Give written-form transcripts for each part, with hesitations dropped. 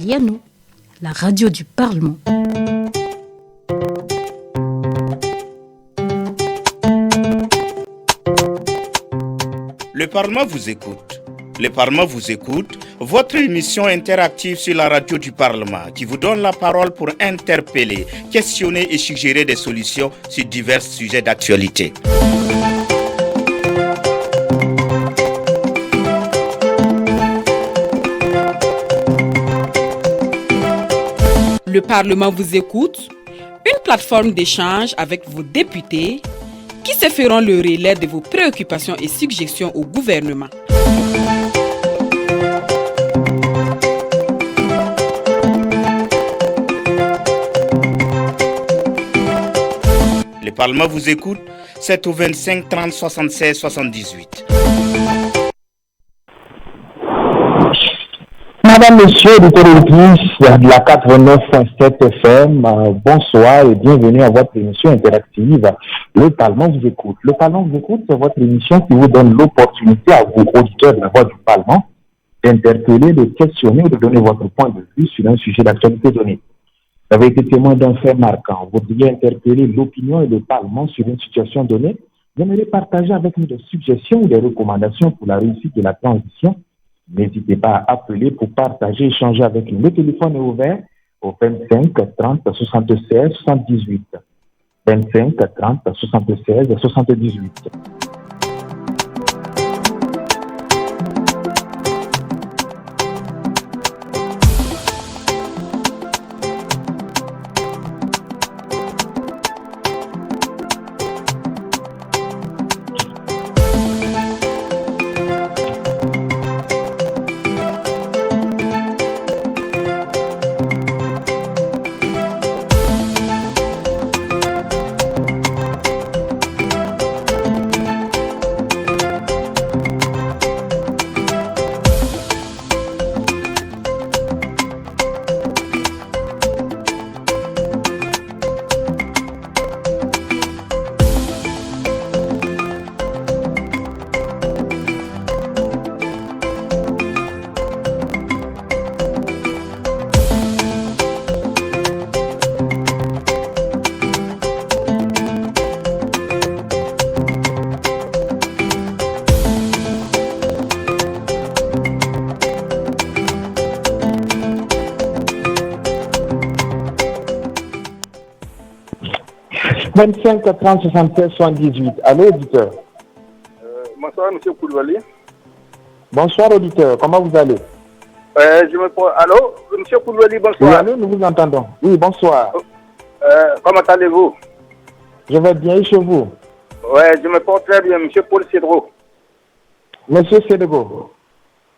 il y a nous, la radio du Parlement. Le Parlement vous écoute. Le Parlement vous écoute, votre émission interactive sur la radio du Parlement qui vous donne la parole pour interpeller, questionner et suggérer des solutions sur divers sujets d'actualité. Le Parlement vous écoute, une plateforme d'échange avec vos députés qui se feront le relais de vos préoccupations et suggestions au gouvernement. Le Parlement vous écoute, c'est au 25 30 76 78. Madame, Monsieur, auditeurs et auditrices de la 89.7 FM, bonsoir et bienvenue à votre émission interactive. Le Parlement vous écoute. Le Parlement vous écoute, c'est votre émission qui vous donne l'opportunité à vous, auditeurs de la voix du Parlement, d'interpeller, de questionner ou de donner votre point de vue sur un sujet d'actualité donné. Vous avez été témoin d'un fait marquant. Vous devriez interpeller l'opinion et le Parlement sur une situation donnée. Vous aimeriez partager avec nous des suggestions ou des recommandations pour la réussite de la transition. N'hésitez pas à appeler pour partager, échanger avec nous. Le téléphone est ouvert au 25 30 76 78. 25 30 76 78. « 25 30 76 78. Allô, auditeur. Bonsoir, M. Koulibaly. Bonsoir, auditeur. Comment vous allez? Allô, M. Koulibaly, bonsoir. Oui, allô, nous vous entendons. Oui, bonsoir. Comment allez-vous? Je vais bien et chez vous? Oui, je me porte très bien, M. Paul Cédro. Monsieur Sénégo.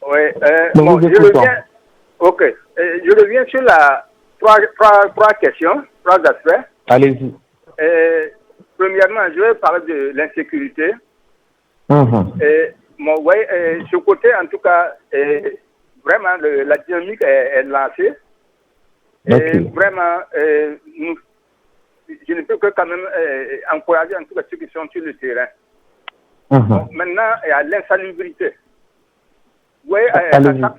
Oui, nous vous écoutons. Je reviens sur trois questions, trois aspects. Allez-y. Premièrement, je vais parler de l'insécurité. Ce côté, en tout cas, vraiment, la dynamique est lancée. Et vraiment, je ne peux que quand même encourager en tout cas ceux qui sont sur le terrain. Donc, maintenant, il y a l'insalubrité. Oui, à chaque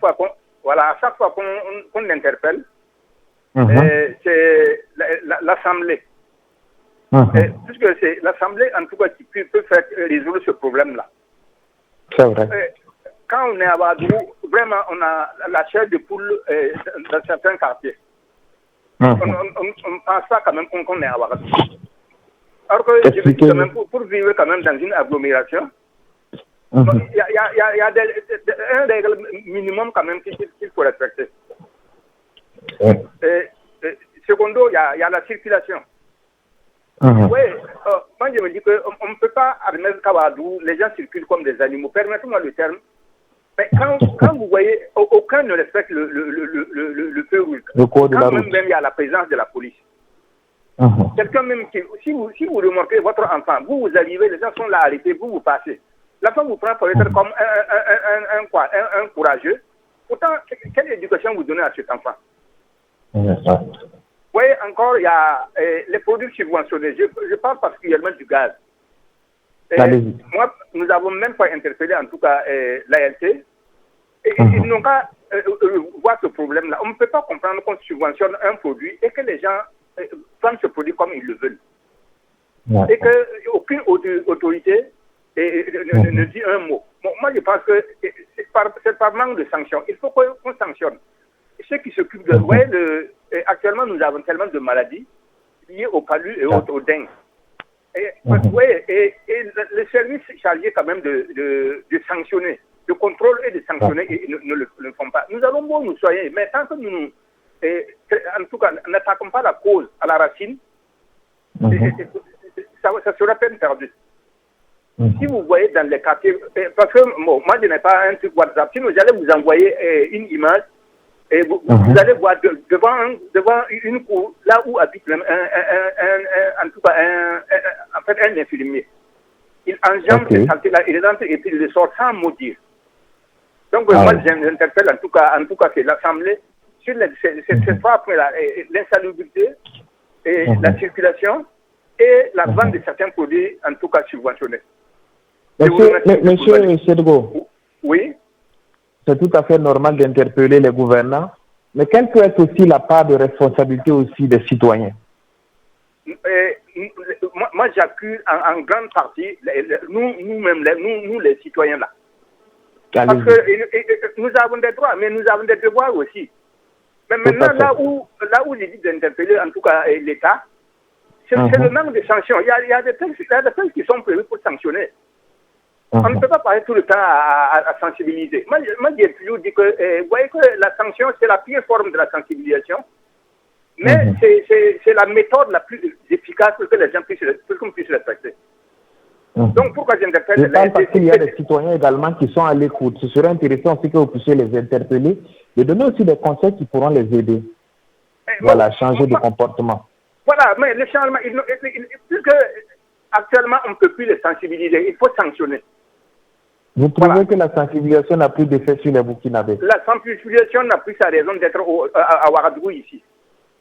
fois qu'on interpelle, c'est l'Assemblée. Puisque c'est l'Assemblée, en tout cas, qui peut faire résoudre ce problème-là. C'est vrai. Quand on est à Ouagadougou, vraiment, on a la chair de poule dans certains quartiers. On pense pas quand même qu'on est à Ouagadougou. Alors que je veux dire, quand même, pour vivre quand même dans une agglomération, il y a un règle minimum quand même qu'il faut respecter. Secondo, il y a la circulation. Oui, moi je me dis qu'on ne peut pas admettre qu'à Ouagadougou, les gens circulent comme des animaux. Permettez-moi le terme. Mais quand vous voyez, aucun ne respecte le feu rouge. Quand même il y a la présence de la police. Quelqu'un même qui, si vous remarquez votre enfant, vous arrivez, les gens sont là arrêtés, vous passez. L'enfant vous prend peut-être comme un courageux. Pourtant, quelle éducation vous donnez à cet enfant? Oui, encore, il y a les produits subventionnés. Je parle particulièrement du gaz. Moi, nous avons même pas interpellé, en tout cas, l'ALT. Ils n'ont qu'à voir ce problème-là. On ne peut pas comprendre qu'on subventionne un produit et que les gens prennent ce produit comme ils le veulent. Ouais. Et qu'aucune autorité ne dit un mot. Bon, moi, je pense que c'est par manque de sanctions. Il faut qu'on sanctionne. Ceux qui s'occupent de... Ouais, actuellement, nous avons tellement de maladies liées au palu et au dengue. Et le service chargé quand même de sanctionner, de contrôle et de sanctionner, ne le font pas. Nous allons bon nous soigner, mais tant que nous, en tout cas, n'attaquons pas la cause à la racine, ça sera peine perdue. Si vous voyez dans les quartiers, parce que bon, moi je n'ai pas un truc WhatsApp, si vous allez vous envoyer une image, et vous allez voir devant une cour, là où habite en tout cas un infirmier. Il enjambe ces saletés-là, il rentre et puis il le sort sans mot dire. Donc moi j'interpelle en tout cas c'est l'Assemblée sur ces trois points-là, l'insalubrité, et la circulation et la vente de certains produits en tout cas subventionnés. Monsieur Sedgo. Oui. C'est tout à fait normal d'interpeller les gouvernants, mais quelle peut être aussi la part de responsabilité aussi des citoyens? Moi j'accuse en grande partie nous les citoyens là. Parce que nous avons des droits, mais nous avons des devoirs aussi. Mais maintenant, là où j'ai dit d'interpeller en tout cas l'État, c'est le manque de sanctions. Il y a des textes qui sont prévus pour sanctionner. On ne peut pas parler tout le temps à sensibiliser. Moi j'ai toujours dit que, vous voyez que la sanction, c'est la pire forme de la sensibilisation, mais c'est la méthode la plus efficace pour que les gens puissent respecter. Donc pourquoi j'interpelle Je parle parce qu'il y a des citoyens également qui sont à l'écoute. Ce serait intéressant aussi que vous puissiez les interpeller, de donner aussi des conseils qui pourront les aider. Voilà, changer de comportement. Voilà, mais le changement, puisque actuellement on ne peut plus les sensibiliser, il faut sanctionner. Vous trouvez que la sensibilisation n'a plus d'effet sur les Burkinabés? La sensibilisation n'a plus sa raison d'être à Ouagadougou ici.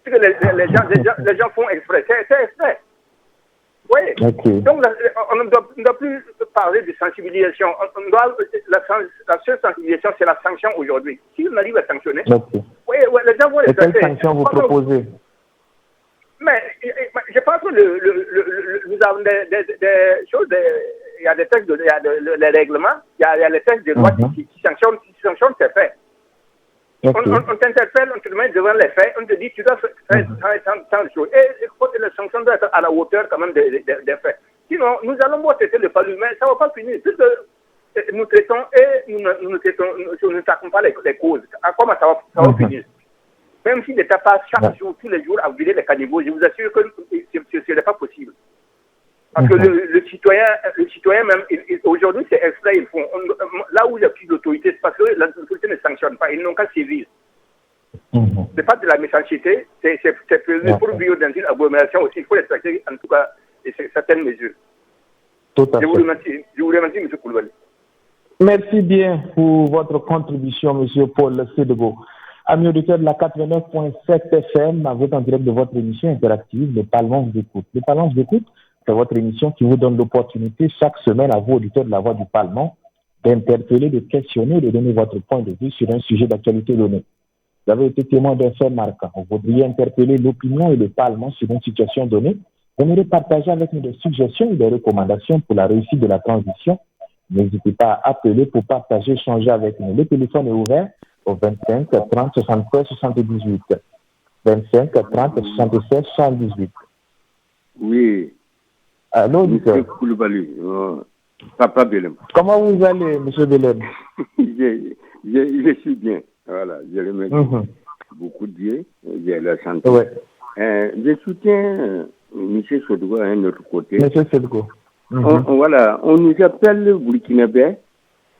Parce que les gens font exprès. C'est exprès. Oui. Donc on ne doit plus parler de sensibilisation. La seule sensibilisation, c'est la sanction aujourd'hui. Si on arrive à sanctionner, les gens vont les et quelles sanctions vous proposez? Mais je pense que nous avons des choses, il y a des textes, il y a les règlements, il y a les textes de loi qui sanctionnent ces faits. On t'interpelle, on te met devant les faits, on te dit tu dois faire tant de choses. Et les sanctions doivent être à la hauteur quand même des faits. Sinon, nous allons voir traiter le palu, mais ça ne va pas finir. Puisque nous traitons et nous ne traitons pas les causes. Comment ça va finir? Même si l'État passe chaque jour, tous les jours, à vider les caniveaux, je vous assure que ce n'est pas possible. Parce que le citoyen même, aujourd'hui, c'est exprès, ils font. Là où il n'y a plus d'autorité, c'est parce que l'autorité ne sanctionne pas, ils n'ont qu'à sévir. Ce n'est pas de la méchanceté, c'est pour vivre dans une agglomération aussi, il faut respecter en tout cas certaines mesures. Tout à fait. Je vous remercie, M. Koulibaly. Merci bien pour votre contribution, M. Paul Sedgo. Amis auditeurs de la 89.7 FM, vous êtes en direct de votre émission interactive, Le Parlement vous écoute. Le Parlement vous écoute, c'est votre émission qui vous donne l'opportunité chaque semaine à vous, auditeurs de la Voix du Parlement, d'interpeller, de questionner, de donner votre point de vue sur un sujet d'actualité donné. Vous avez été témoin d'un fait marquant. Vous voudriez interpeller l'opinion et le Parlement sur une situation donnée. Vous aimeriez partager avec nous des suggestions et des recommandations pour la réussite de la transition. N'hésitez pas à appeler pour partager, échanger avec nous. Le téléphone est ouvert au 25 30 76 78. 25 30 76 78. Oui. Allô, M. Koulibaly, Papa Belem. Comment vous allez, M. Belem? Je suis bien. Voilà, je remercie beaucoup Dieu, j'ai la santé. Ouais. Je soutiens M. Sedgo à un autre côté. M. Sedgo. Voilà, on nous appelle Burkinabé.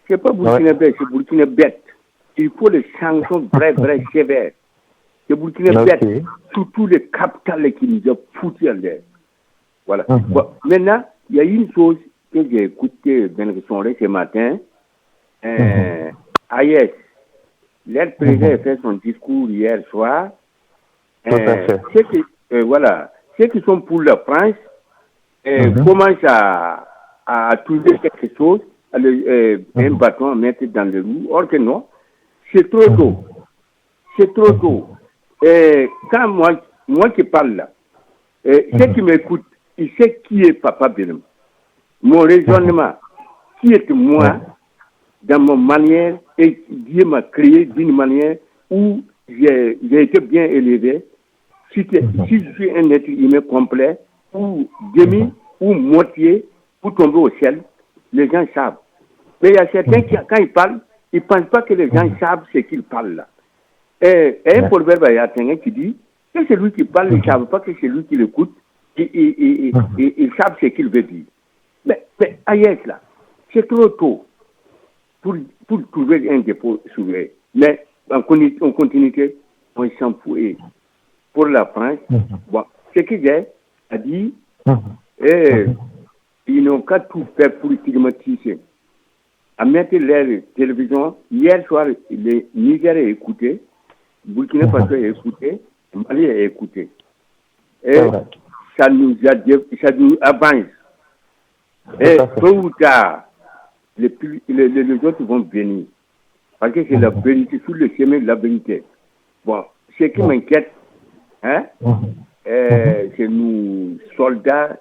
C'est pas Burkinabé, c'est Burkinabé. Il faut les sanctions très sévères. C'est Burkinabé, surtout les capitales qui nous ont foutu en l'air. Voilà. Bon, maintenant, il y a une chose que j'ai écoutée ce matin. Aïe, l'air président a fait son discours hier soir. Ceux qui sont pour la France commencent à trouver quelque chose, un bâton à mettre dans le loup. Or que non, c'est trop tôt. C'est trop tôt. Et quand moi qui parle là, ceux qui m'écoutent, ils savent qui est Papa Belem. Mon raisonnement, qui est moi, dans ma manière, et Dieu m'a créé d'une manière où j'ai été bien élevé. Si je suis un être humain complet, ou demi, ou moitié, pour tomber au ciel, les gens savent. Mais il y a certains qui, quand ils parlent, ils ne pensent pas que les gens savent ce qu'ils parlent là. Et un proverbe, il y a quelqu'un qui dit que c'est lui qui parle, il ne savent pas que c'est lui qui l'écoute, ils savent ce qu'il veut dire. Mais ailleurs là, c'est trop tôt pour trouver un dépôt souverain. Mais en continuité, on s'en fout. Et pour la France, bon, ce que j'ai a dit, ils n'ont qu'à tout faire pour stigmatiser. À mettre leur télévision, hier soir, le Niger a écouté, Burkina Faso a écouté, Mali a écouté. Et ça nous avance. Et tôt ou tard, les autres vont venir. Parce que c'est la vérité, sur le chemin de la vérité. Bon, ce qui m'inquiète, c'est nous, soldats,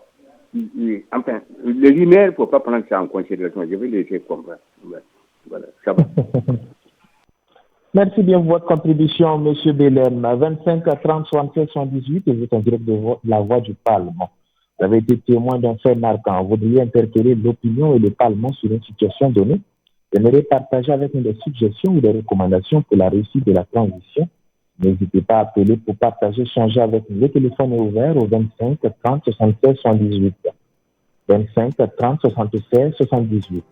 enfin, les lumières, il ne faut pas prendre ça en considération. Je vais laisser comprendre. Voilà, ça va. Merci bien pour votre contribution, M. Belem. 25 30 76 78, et vous êtes en direct de la voix du Parlement. Vous avez été témoin d'un fait marquant. Vous voudriez interpeller l'opinion et le Parlement sur une situation donnée. Vous aimeriez partager avec nous des suggestions ou des recommandations pour la réussite de la transition. N'hésitez pas à appeler pour partager, changer avec nous. Le téléphone est ouvert au 25 30 76 78. 25 30 76 78.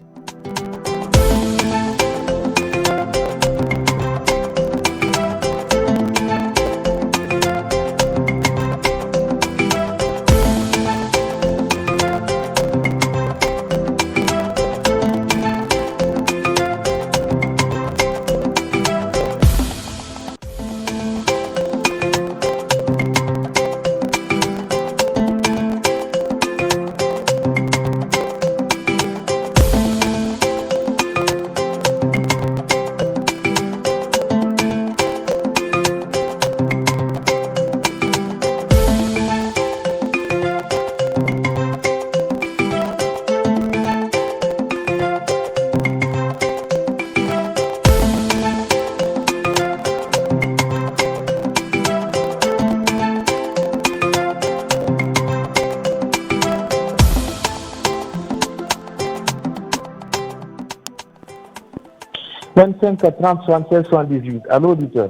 « 25 30 76 78. Allô, auditeur.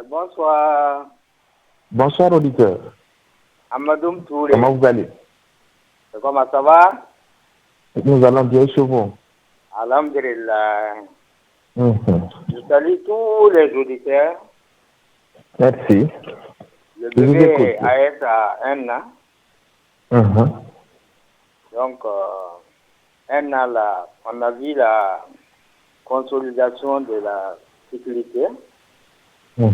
Bonsoir. Bonsoir, auditeur. Amadou Touré. Comment vous allez? Comment ça va? Nous allons bien chez vous. Alhamdulillah. Je salue tous les auditeurs. Merci. Le bébé a été à 1 an. Donc, 1 an là, on a vu la consolidation de la sécurité. Bon,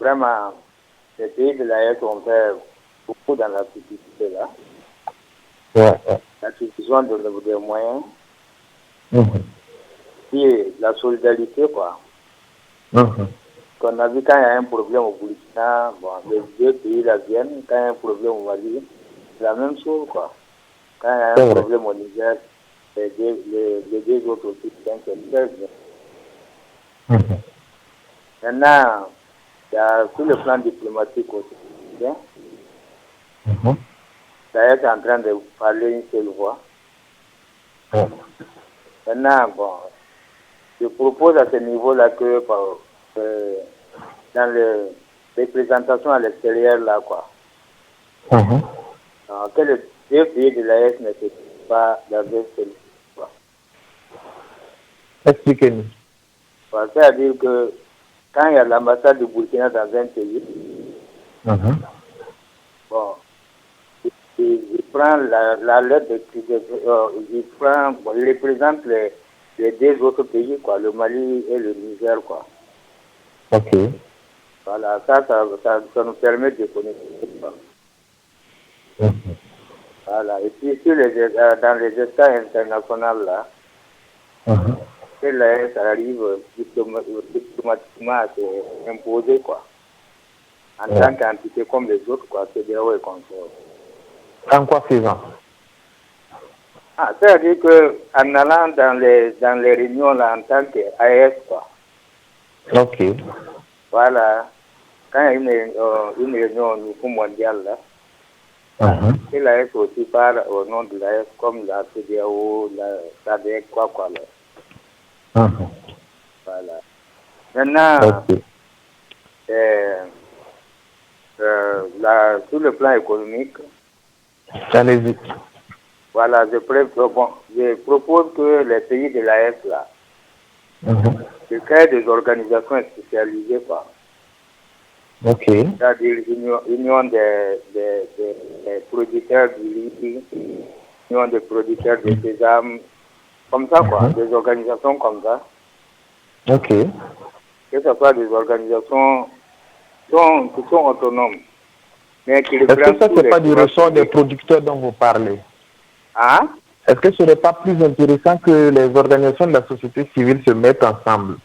vraiment, les pays de l'AES ont fait beaucoup dans la sécurité là. La situation des moyens. Et la solidarité, quoi. Qu'on a vu quand il y a un problème au Burkina, bon, les deux pays là viennent, quand il y a un problème au Mali, c'est la même chose, quoi. Quand il y a un problème au Niger, les deux autres aussi, c'est très bien. Maintenant, il y a sur le plan diplomatique aussi, bien. Ça est en train de parler une seule voix. Maintenant, bon, je propose à ce niveau-là que dans les présentations à l'extérieur, là, quoi, que les deux pays de l'AES ne se pas d'avoir seule voix. Expliquez-nous. C'est-à-dire que quand il y a l'ambassade du Burkina dans un pays, bon, il prend la lettre il représente les deux autres pays, quoi, le Mali et le Niger, quoi. Ok. Voilà, ça nous permet de connaître. Voilà, et puis dans les États internationaux, là, que l'AES arrive diplomatiquement à s'imposer, quoi. En tant qu'entité comme les autres, quoi, CEDEAO et consorts. En quoi faisant? C'est-à-dire qu'en allant dans les réunions là, en tant qu'AES, quoi. Ok. Voilà. Quand il y a une réunion au niveau mondial, là, et l'AES aussi parle au nom de l'AES comme la CEDEAO, la SADC, quoi, là. Voilà. Maintenant, sur le plan économique, allez-y. Voilà, je propose que les pays de l'AES, là, créent des organisations spécialisées, quoi. Ok. C'est-à-dire union des producteurs du riz, union des producteurs de sésame, comme ça, quoi, des organisations comme ça. Ok. Que ce soit des organisations qui sont autonomes. Mais qui est-ce que ça, ce n'est pas du ressort des producteurs dont vous parlez? Hein? Est-ce que ce n'est pas plus intéressant que les organisations de la société civile se mettent ensemble?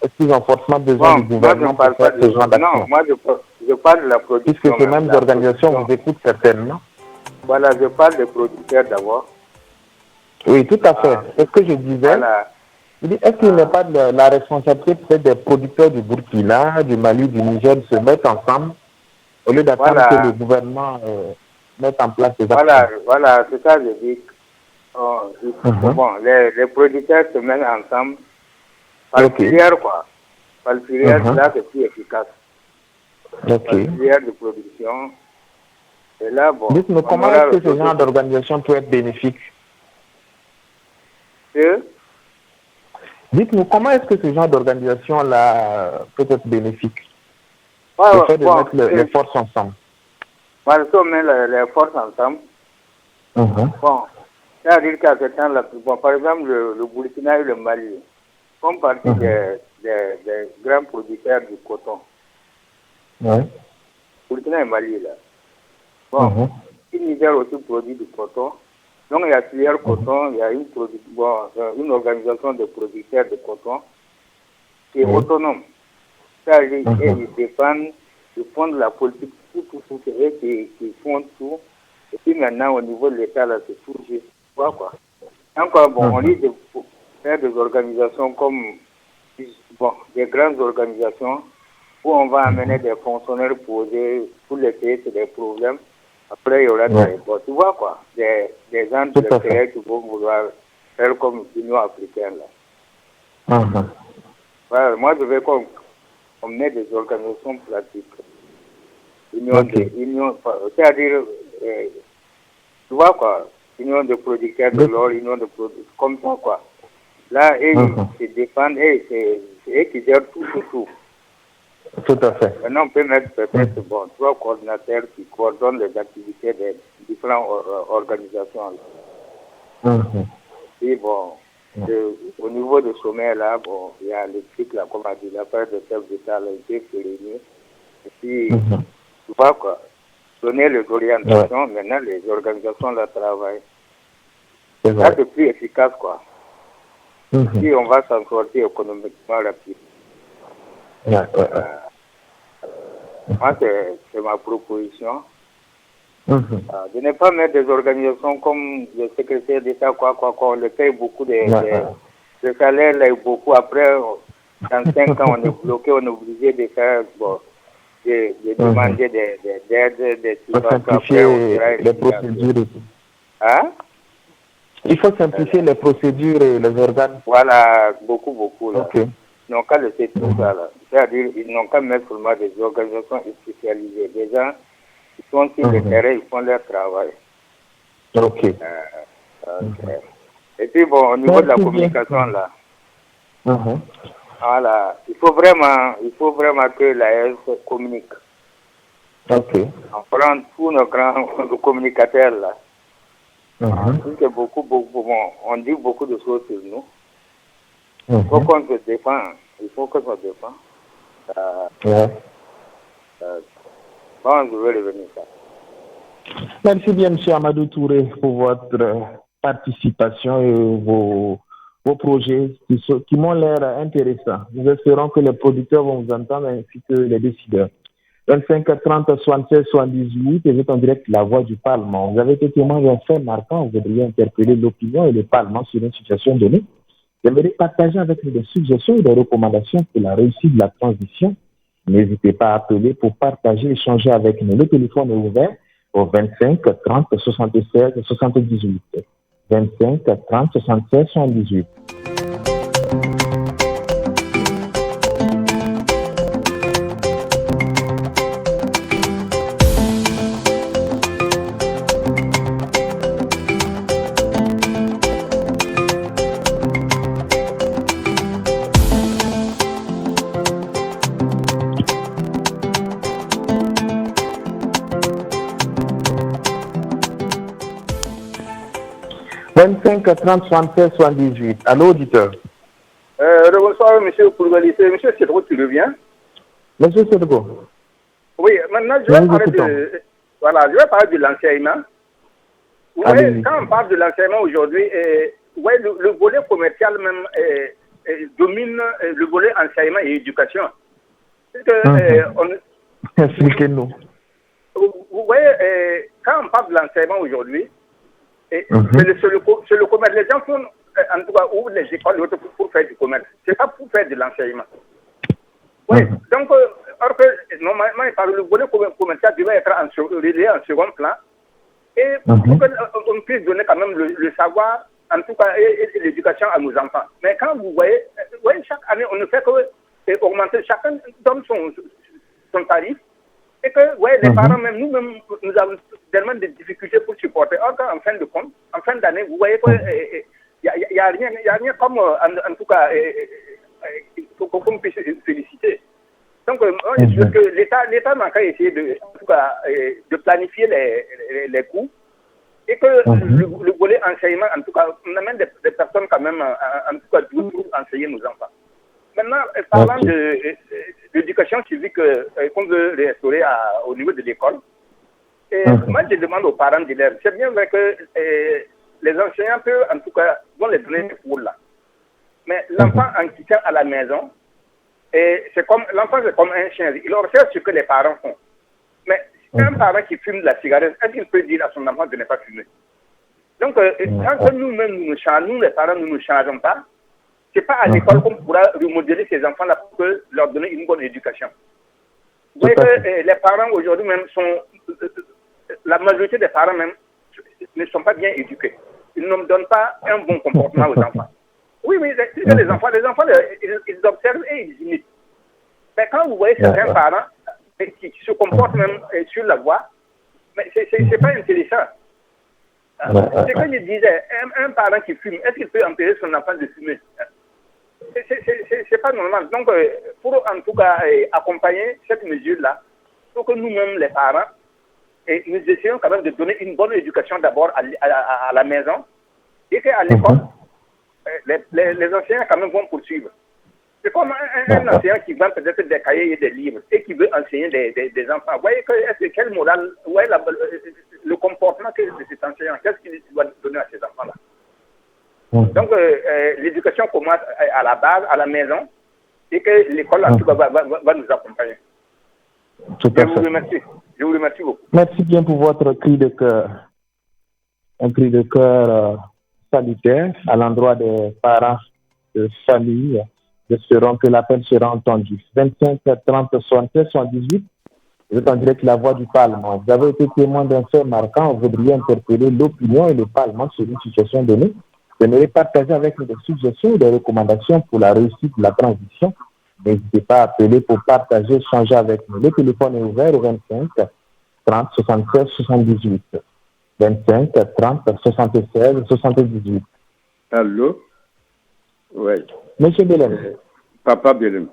Est-ce qu'ils ont forcément besoin du gouvernement pour faire ce genre d'action? Non, moi je parle de la production. Puisque ces mêmes organisations vous écoutent certainement. Voilà, je parle des producteurs d'abord. Oui, tout à fait. C'est ce que je disais. Voilà. Est-ce qu'il n'est pas de la responsabilité peut-être des producteurs du Burkina, du Mali, du Niger de se mettre ensemble au lieu d'attendre que le gouvernement mette en place des actions? Voilà, c'est ça que je dis. Bon, les producteurs se mettent ensemble par filière, quoi. Par filière, là, c'est plus efficace. Par filière de production. Et là, bon. Dites-nous, comment est-ce que ce genre d'organisation peut être bénéfique? Dites-nous, comment est-ce que ce genre d'organisation-là peut être bénéfique? Le fait de mettre les forces ensemble. Voilà, si on met les forces ensemble, bon, c'est-à-dire qu'à ce temps-là, bon, par exemple, le Burkina et le Mali font partie des grands producteurs du coton. Burkina et Mali, là. Bon, le Niger aussi produit du coton. Donc, il y a plusieurs cotons, il y a une organisation de producteurs de coton qui est autonome. C'est-à-dire qu'ils dépendent, ils font de la politique, tout, et qui font tout. Et puis maintenant, au niveau de l'État, là, c'est tout juste. Quoi. Encore, bon, on dit de faire des organisations comme, bon, des grandes organisations où on va amener des fonctionnaires poser pour les pays, c'est des problèmes. Après, il y aura des, bon, tu vois quoi, des gens de l'extérieur qui vont vouloir faire comme l'Union africaine, là. Voilà, moi, je veux qu'on mette des organisations pratiques. C'est-à-dire, tu vois quoi, union de producteurs de l'or, union de producteurs, comme ça quoi. Là, ils se défendent, c'est eux qui gèrent tout. Tout à fait. Maintenant, on peut mettre peut-être trois coordinateurs qui coordonnent les activités des différentes organisations. Et bon, au niveau du sommet, là, bon, il y a le truc, là, comme a dit, la part de chef d'État, là, il se réunir. Et puis, tu vois quoi, donner les orientations, maintenant, les organisations, là, travaillent. Ça, c'est plus efficace, quoi. Si on va s'en sortir économiquement rapidement. Moi, c'est ma proposition. De ne pas mettre des organisations comme le secrétaire d'État, on le paye beaucoup de salaire, là, beaucoup. Après, dans 5 ans, on est bloqué, on est obligé de faire, de demander des aides, des simplifier les procédures. Il faut simplifier les procédures et les organes. Voilà, beaucoup. Là. Ils n'ont qu'à laisser tout ça, là. C'est-à-dire, ils n'ont qu'à mettre seulement des organisations spécialisées. Des gens qui sont sur le terrain, ils font leur travail. Et puis, bon, au niveau de la communication, là, voilà, il faut vraiment que l'AES communique. On prend tous nos grands communicateurs, là. On dit beaucoup de choses sur nous. Il faut qu'on se défende. Bon, je vais revenir ça. Merci bien, M. Amadou Touré, pour votre participation et vos vos projets qui m'ont l'air intéressants. Nous espérons que les producteurs vont vous entendre ainsi que les décideurs. 25 30 76 78, et vous êtes en direct La Voix du Parlement. Vous avez été témoin d'un fait marquant. Vous devriez interpeller l'opinion et le Parlement sur une situation donnée. Vous devriez partager avec nous des suggestions et des recommandations pour la réussite de la transition. N'hésitez pas à appeler pour partager, échanger avec nous. Le téléphone est ouvert au 25 30 76 78. 25 30 76 78. « 30 76 78. Allô, auditeur. Bonsoir, monsieur Koulibaly. C'est monsieur Cédro qui revient. Monsieur Cédro. Oui, maintenant, je vais parler de l'enseignement. Ouais, quand on parle de l'enseignement aujourd'hui, le volet commercial même domine le volet enseignement et éducation. Expliquez-nous. Vous voyez, quand on parle de l'enseignement aujourd'hui, c'est le commerce. Les gens font, en tout cas, ouvrent les écoles pour faire du commerce. Ce n'est pas pour faire de l'enseignement. Oui, donc, alors que normalement, le volet commercial devait être en second plan. Et pour qu'on puisse donner quand même le savoir, en tout cas, et l'éducation à nos enfants. Mais quand vous voyez, chaque année, on ne fait que augmenter, chacun donne son tarif. Et que, les parents, même nous-mêmes, nous avons tellement de difficultés pour supporter. Or, en fin de compte, en fin d'année, vous voyez qu'il n'y a rien comme, en tout cas, qu'on puisse féliciter. Donc, je suis que l'État n'a qu'à essayer de planifier les coûts et que le volet enseignement, en tout cas, on amène des personnes quand même, en tout cas, pour enseigner nos enfants. Maintenant, parlant de l'éducation civique qu'on veut restaurer au niveau de l'école, moi je demande aux parents d'élèves, c'est bien vrai que les enseignants peuvent, en tout cas, vont les donner des cours là. Mais l'enfant en quittant à la maison, l'enfant c'est comme un chien, il observe ce que les parents font. Mais un parent qui fume de la cigarette, est-ce qu'il peut dire à son enfant de ne pas fumer? Donc, quand nous-mêmes, nous les parents, nous ne changeons pas, c'est pas à l'école qu'on pourra remodeler ces enfants-là pour leur donner une bonne éducation. Vous voyez que les parents aujourd'hui même la majorité des parents même ne sont pas bien éduqués. Ils ne donnent pas un bon comportement aux enfants. Oui, les enfants, ils observent et ils imitent. Mais quand vous voyez certains parents qui se comportent même sur la voie, mais c'est pas intéressant. C'est comme je disais, un parent qui fume, est-ce qu'il peut empêcher son enfant de fumer? C'est pas normal. Donc, pour en tout cas accompagner cette mesure-là, il faut que nous-mêmes, les parents, nous essayons quand même de donner une bonne éducation d'abord à la maison et qu'à l'école, les enseignants quand même vont poursuivre. C'est comme un enseignant qui vend peut-être des cahiers et des livres et qui veut enseigner des enfants. Vous voyez quel moral, le comportement de cet enseignant, qu'est-ce qu'il doit donner à ces enfants-là? Donc, l'éducation commence à la base, à la maison, et que l'école, en tout cas, va nous accompagner. Je vous remercie beaucoup. Merci bien pour votre cri de cœur. Un cri de cœur salutaire à l'endroit des parents de famille. Espérons que l'appel sera entendu. 25 30 76 78. Vous êtes en direct La Voix du Parlement. Vous avez été témoin d'un fait marquant. Vous voudriez interpeller l'opinion et le Parlement sur une situation donnée. Vous aimeriez partager avec nous des suggestions et des recommandations pour la réussite de la transition. N'hésitez pas à appeler pour partager, échanger avec nous. Le téléphone est ouvert au 25 30 76 78. 25 30 76 78. Allô? Oui. Monsieur Belem. Papa Belem.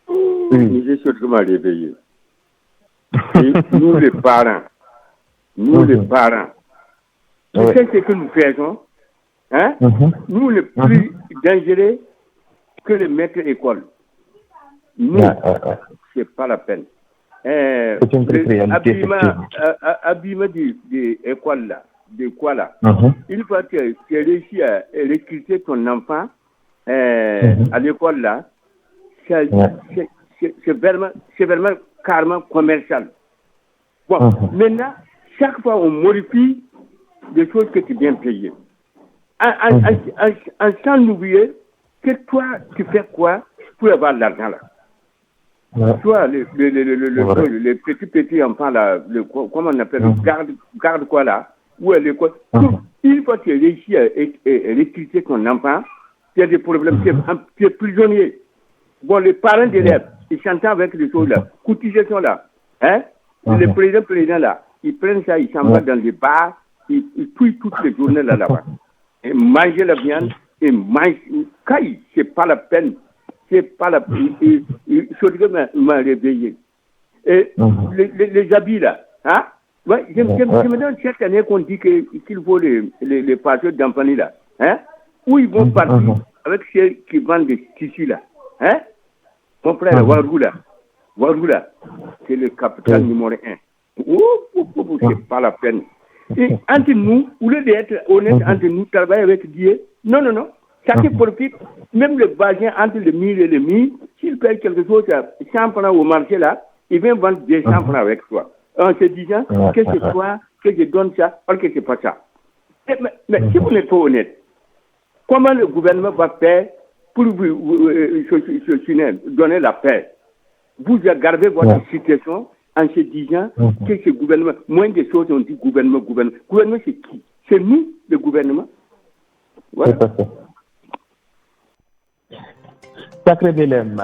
Oui. Je suis autrement réveillé. Et nous les parents, tu sais ce que nous faisons? Hein? Nous, le plus dangereux que les maîtres d'école. Nous, c'est pas la peine. C'est une réalité. Habillement de l'école là, il faut que tu réussis à recruter ton enfant à l'école là, c'est vraiment carrément commercial. Bon, maintenant, chaque fois on modifie des choses que tu viens payer. Sans oublier que toi, tu fais quoi pour avoir l'argent là. Toi, les petits enfants là, comment on appelle, garde quoi là, où elle est quoi. Une fois que tu réussis à recruter ton enfant, tu as des problèmes, tu es prisonnier. Bon, les parents d'élèves, ils s'entendent avec les choses là, cotisation là, hein, les présidents là, ils prennent ça, ils s'en vont dans les bars, ils touillent toutes les journées là-bas. Et manger la viande, et manger, c'est pas la peine. C'est pas la peine. Je m'a réveillé. Et les habits là, hein? Ouais, je me donne chaque année qu'on dit qu'il faut les passeurs d'enfants là, hein? Où ils vont partir avec ceux qui vendent des tissus là, hein? Mon frère, Warou là, c'est le capital numéro 1. C'est pas la peine. Et entre nous, au lieu d'être honnête entre nous, travailler avec Dieu, non. Chacun profite, même le bazin entre le 1000 et le 1000, s'il paye quelque chose à 100 francs au marché là, il vient vendre 200 francs avec toi. En se disant que c'est toi, que je donne ça, alors que c'est pas ça. Mais si vous n'êtes pas honnête, comment le gouvernement va faire pour vous donner la paix? Vous gardez votre situation en se disant que ce gouvernement, moins de choses on dit gouvernement. Gouvernement, c'est qui? C'est nous, le gouvernement. Voilà. Sacré Belém,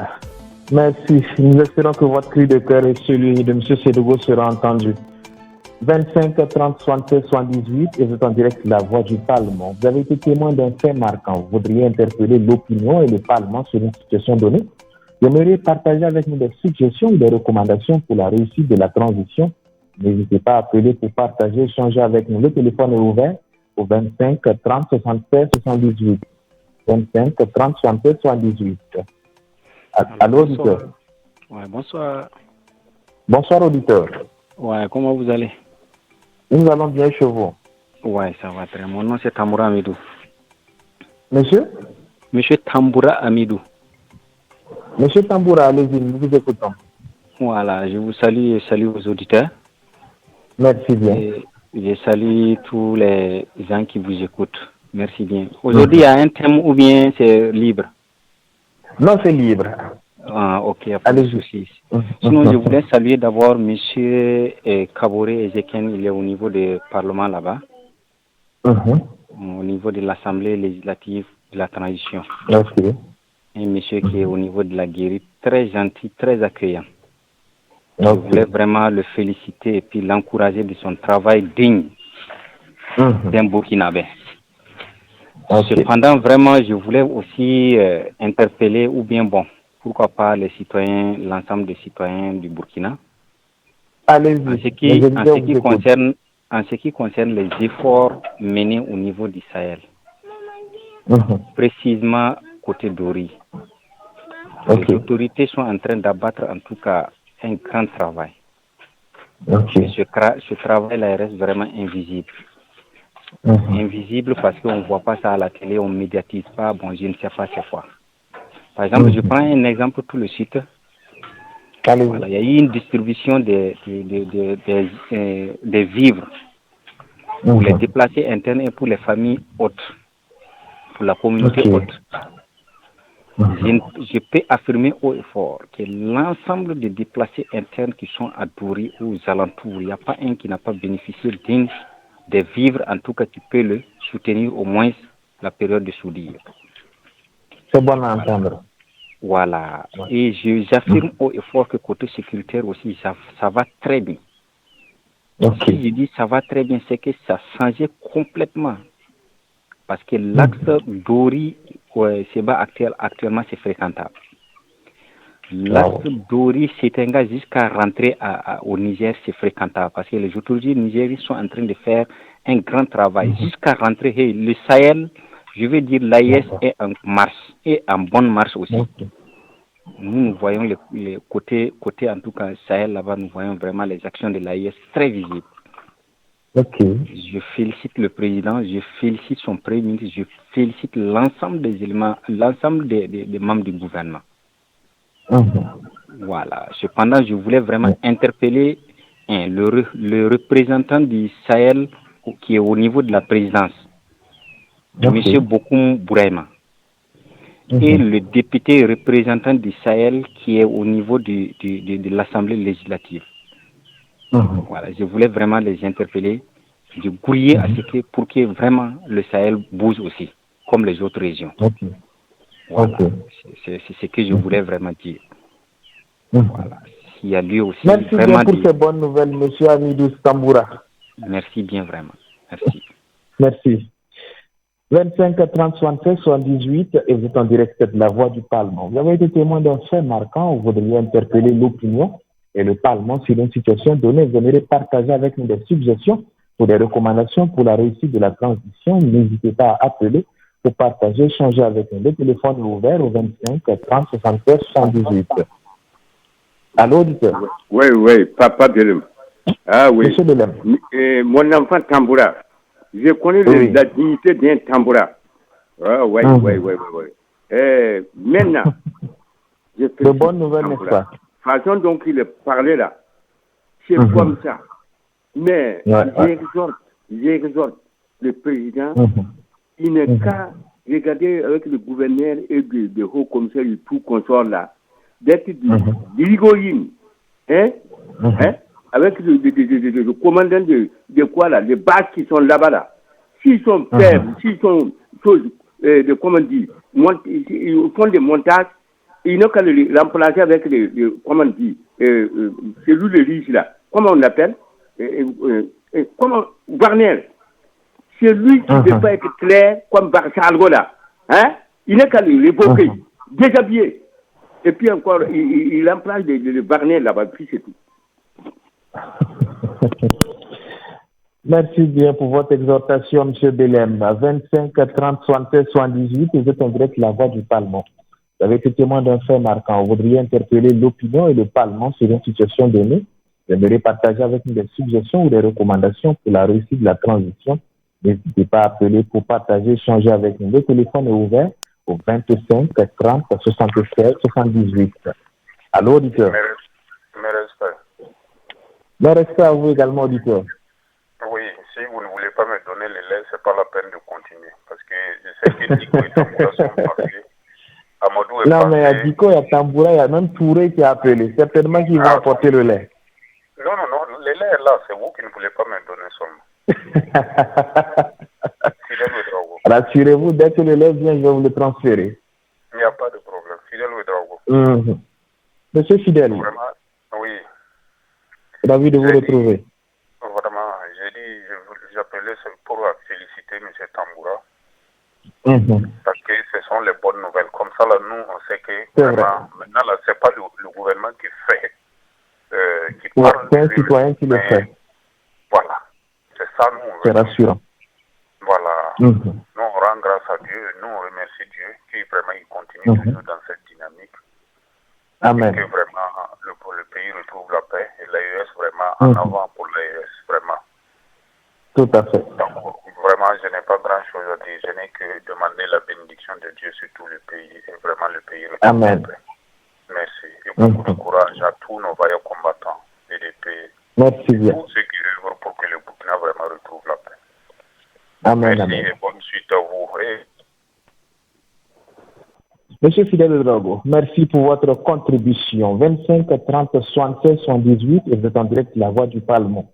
merci. Nous espérons que votre cri de cœur et celui de M. Sédogo sera entendu. 25 30 76 78 et vous êtes en direct de la Voix du Parlement. Vous avez été témoin d'un fait marquant. Vous voudriez interpeller l'opinion et le Parlement sur une situation donnée. Vous aimeriez partager avec nous des suggestions ou des recommandations pour la réussite de la transition. N'hésitez pas à appeler pour partager, échanger avec nous. Le téléphone est ouvert au 25 30 76 78. 25 30 76 78. Allô, auditeur. Ouais, bonsoir. Bonsoir, auditeur. Ouais, comment vous allez? Nous allons bien chez vous. Ouais, ça va très bien. Mon nom c'est Tamboura Amidou. Monsieur? Monsieur Tamboura Amidou. Monsieur Tamboura, allez-y, nous vous écoutons. Voilà, je vous salue et salue vos auditeurs. Merci bien. Et je salue tous les gens qui vous écoutent. Merci bien. Aujourd'hui, il y a un thème ou bien c'est libre? Non, c'est libre. Ah, ok, pas de souci. Sinon, je voulais saluer d'abord M. Kaboré Ezekien, il est au niveau du Parlement là-bas, au niveau de l'Assemblée législative de la transition. Okay. Un monsieur qui est au niveau de la guérite, très gentil, très accueillant. Je voulais vraiment le féliciter et puis l'encourager de son travail digne d'un Burkinabé. Cependant, vraiment, je voulais aussi interpeller, ou bien pourquoi pas les citoyens, l'ensemble des citoyens du Burkina. Allez-y. En ce qui concerne les efforts menés au niveau du Sahel, précisément côté Dori, les autorités sont en train d'abattre en tout cas un grand travail. Ce travail-là reste vraiment invisible. Invisible parce qu'on ne voit pas ça à la télé, on ne médiatise pas, je ne sais pas c'est quoi. Par exemple, je prends un exemple tout le site. Voilà, il y a eu une distribution des vivres pour les déplacés internes et pour les familles hautes, pour la communauté haute. Je peux affirmer haut et fort que l'ensemble des déplacés internes qui sont à Douri ou aux alentours, il n'y a pas un qui n'a pas bénéficié des vivres, en tout cas qui peut le soutenir au moins la période de soudure. C'est bon à entendre. Voilà. Et j'affirme haut et fort que côté sécuritaire aussi, ça va très bien. Si je dis ça va très bien, c'est que ça a changé complètement. Parce que l'axe Dori-Seba actuellement, c'est fréquentable. L'axe Dori-Setenga jusqu'à rentrer au Niger, c'est fréquentable. Parce que les autorités nigériennes sont en train de faire un grand travail. Jusqu'à rentrer, le Sahel, je veux dire, l'AIS est en marche, et en bonne marche aussi. Nous voyons les côtés, en tout cas, Sahel, là-bas, nous voyons vraiment les actions de l'AIS très visibles. Ok. Je félicite le président, je félicite son premier ministre, je félicite l'ensemble des éléments, l'ensemble des membres du gouvernement. Voilà. Cependant, je voulais vraiment interpeller le représentant du Sahel qui est au niveau de la présidence, M. Bokoum Bouraima, et le député représentant du Sahel qui est au niveau de l'Assemblée législative. Voilà, je voulais vraiment les interpeller, de grouiller à ce que, pour que vraiment le Sahel bouge aussi, comme les autres régions. Voilà, c'est ce que je voulais vraiment dire. Voilà. S'il y a lieu aussi. Merci vraiment bien pour ces bonnes nouvelles, M. Amidou Tamboura. Merci bien, vraiment. Merci. Merci. 25 30 76 78 et vous êtes en direct de la Voix du Parlement. Vous avez été témoin d'un fait marquant où vous devriez interpeller l'opinion et le Parlement sur une situation donnée. Vous aimeriez partager avec nous des suggestions ou des recommandations pour la réussite de la transition. N'hésitez pas à appeler pour partager, échanger avec nous. Le téléphone est ouvert au 25 30 76 78. Allô, auditeur? Oui, papa Belem. Ah oui. Monsieur Belem. Mon enfant Tamboura. Je connais la dignité d'un Tamboura. Ah oui. Maintenant, de bonnes nouvelles, n'est-ce pas? La façon dont il parlait là, c'est comme ça. Mais j'exhorte le président, il n'est qu'à regarder avec le gouverneur et le haut commissaire et tout consort là, d'être du rigoline, avec le commandant de quoi là, les bases qui sont là-bas là. S'ils sont faibles, s'ils sont comment dire, ils font des montages, ils n'ont qu'à le remplacer avec comment dire, c'est lui le riche là. Comment on l'appelle? Comment Barnier? C'est lui qui ne veut pas être clair comme Barchalgo là. Il n'a qu'à le révoquer, déshabiller. Et puis encore, il remplace le Barnier là-bas, puis c'est tout. Merci bien pour votre exhortation, M. Belem. 25 30 76 78, vous êtes en direct la Voix du Parlement. Vous avez été témoin d'un fait marquant. Vous voudriez interpeller l'opinion et le Parlement sur une situation donnée. Vous aimeriez partager avec nous des suggestions ou des recommandations pour la réussite de la transition. N'hésitez pas à appeler pour partager, échanger avec nous. Le téléphone est ouvert au 25 30 76 78. Allô, auditeur? Mes respects à vous également, auditeur. Oui, si vous ne voulez pas me donner les lait, c'est pas la peine de continuer. Parce que je sais que Diko et Tamboura sont passés. Amadou est non, mais à Diko, il y a Tamboura, il y a même Touré qui a appelé. Certainement qu'ils vont apporter le lait. Non, le lait est là, c'est vous qui ne voulez pas me donner seulement. Fidèle Ouedraogo. Rassurez-vous, dès que le lait vient, je vais vous le transférer. Il n'y a pas de problème. Fidèle Ouedraogo. Monsieur Fidèle. Vraiment, oui. Ravi de vous retrouver. Vraiment, j'appelais pour féliciter M. Tamboura. Parce que ce sont les bonnes nouvelles. Comme ça, là, nous, on sait que vraiment, maintenant, là, c'est pas le gouvernement qui fait, qui parle. C'est un citoyen qui le fait. Voilà. C'est ça, nous. C'est rassurant. Voilà. Nous, on rend grâce à Dieu. Nous, on remercie Dieu qui vraiment il continue toujours dans cette dynamique. Amen. Et que vraiment, le pays retrouve la paix. Et l'AES, vraiment, en avant pour l'AES, vraiment. Tout à fait. Donc, vraiment, je n'ai pas grand-chose à dire. Je n'ai que demander la bénédiction de Dieu sur tout le pays. Et vraiment, le pays retrouve Amen. la paix. Merci. Et beaucoup de courage à tous nos vaillants combattants et des pays. Merci bien. Tous ceux qui œuvrent pour que le Burkina vraiment retrouve la paix. Amen. Merci Amen. et bonne suite à vous. Et... Monsieur Fidèle Drago, merci pour votre contribution. 25 30 76 78 et vous êtes en direct de la Voix du Parlement.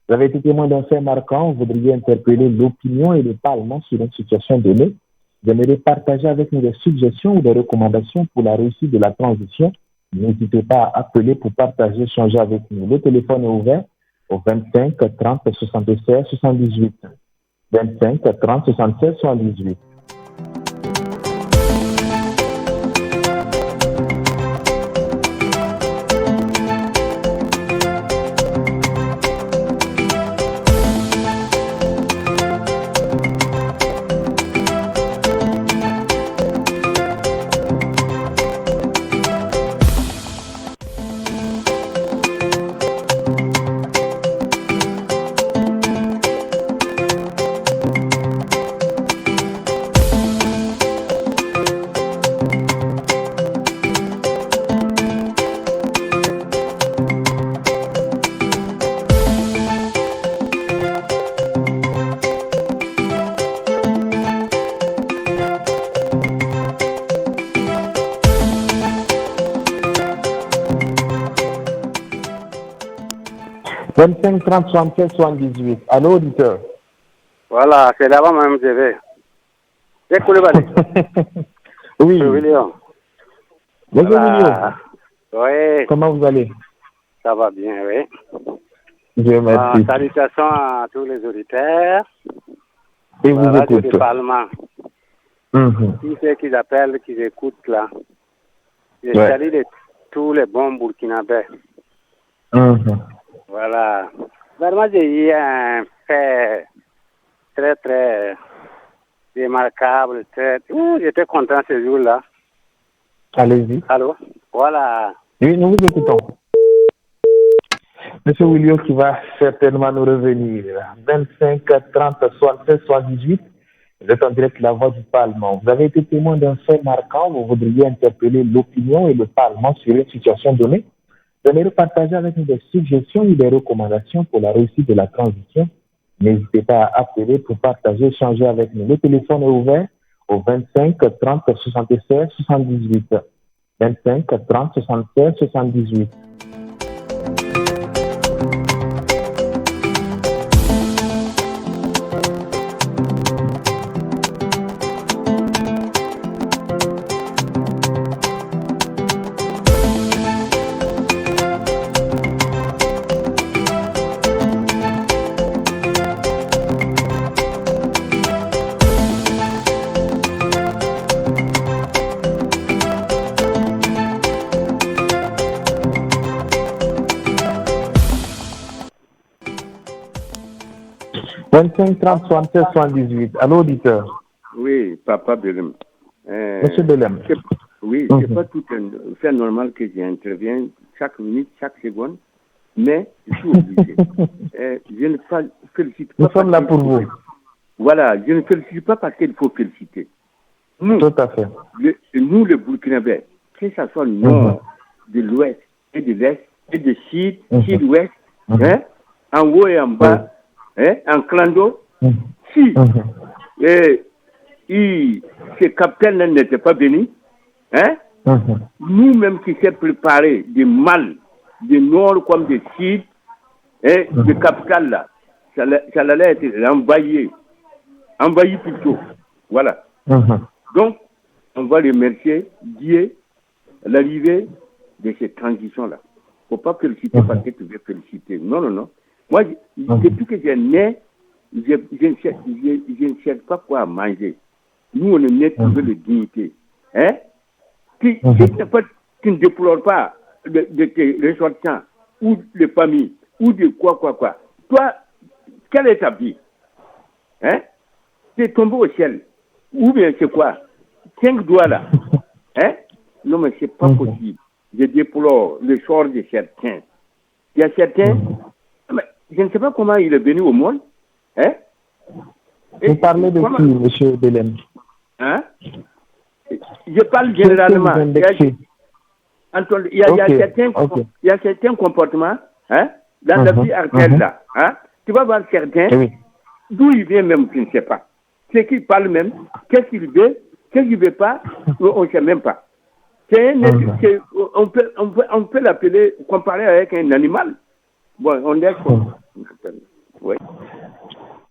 Vous avez été témoin d'un fait marquant. Vous voudriez interpeller l'opinion et le Parlement sur une situation donnée. Vous aimeriez partager avec nous des suggestions ou des recommandations pour la réussite de la transition. N'hésitez pas à appeler pour partager, échanger avec nous. Le téléphone est ouvert au 25 30 76 78. 25 30 76 78. 25 30 76 78. Allô, auditeur. Voilà, c'est là-bas même je vais. C'est Koulibaly. Oui. William. Bonjour, William. Oui. Comment vous allez? Ça va bien, oui. Je vous remercie. Salutations à tous les auditeurs. Et vous écoutez. Du Parlement. Qui c'est qu'ils appellent, qu'ils écoutent là. Je salue tous les bons Burkinabés. Voilà. Vraiment, j'ai eu un fait très, très remarquable. J'étais content ce jour-là. Allez-y. Allô? Voilà. Oui, nous vous écoutons. Monsieur William qui va certainement nous revenir. 25 30 76 78. Vous êtes en direct de la voix du Parlement. Vous avez été témoin d'un fait marquant. Vous voudriez interpeller l'opinion et le Parlement sur une situation donnée. Vous allez partager avec nous des suggestions ou des recommandations pour la réussite de la transition. N'hésitez pas à appeler pour partager, échanger avec nous. Le téléphone est ouvert au 25 30 76 78. 25 30 76 78. « 25 30 76 78. Allô, auditeur. Oui, Papa Belem. Monsieur Belem. Oui, c'est pas tout un fait normal que j'intervienne chaque minute, chaque seconde, mais je suis obligé. Je ne félicite pas. Nous sommes là pour vous. Voilà, je ne félicite pas parce qu'il faut féliciter. Nous, tout à fait. Nous, les Burkinabés, que ce soit le nord, de l'ouest et de l'est, et de sud, sud-ouest, en haut et en bas, en clando, si ce capitaine n'était pas venu, nous-mêmes qui s'est préparé de mal, de nord comme de sud, de capitale là, ça allait être envahi plutôt. Voilà. Donc, on va remercier Dieu l'arrivée de cette transition-là. Il ne faut pas féliciter parce que tu veux féliciter. Non, non, non. Moi, depuis que j'ai né, je ne cherche pas quoi manger. Nous, on est nés pour la dignité. Tu ne déplores pas de tes ressortissants ou de famille ou de quoi. Toi, quelle est ta vie? Tu es tombé au ciel. Ou bien c'est quoi? 5 doigts là. Non, mais c'est pas possible. Je déplore le sort de certains. Il y a certains, mais je ne sais pas comment il est venu au monde. Vous parlez de qui, M. Belem? Je parle généralement. Il y a certains comportements dans la vie actuelle là. Tu vas voir certains, d'où il vient même, tu ne sais pas. Ce qu'il parle même, qu'est-ce qu'il veut, qu'est-ce qu'il ne veut pas, on ne sait même pas. On peut l'appeler, comparer avec un animal. Bon, on est comme. Oui.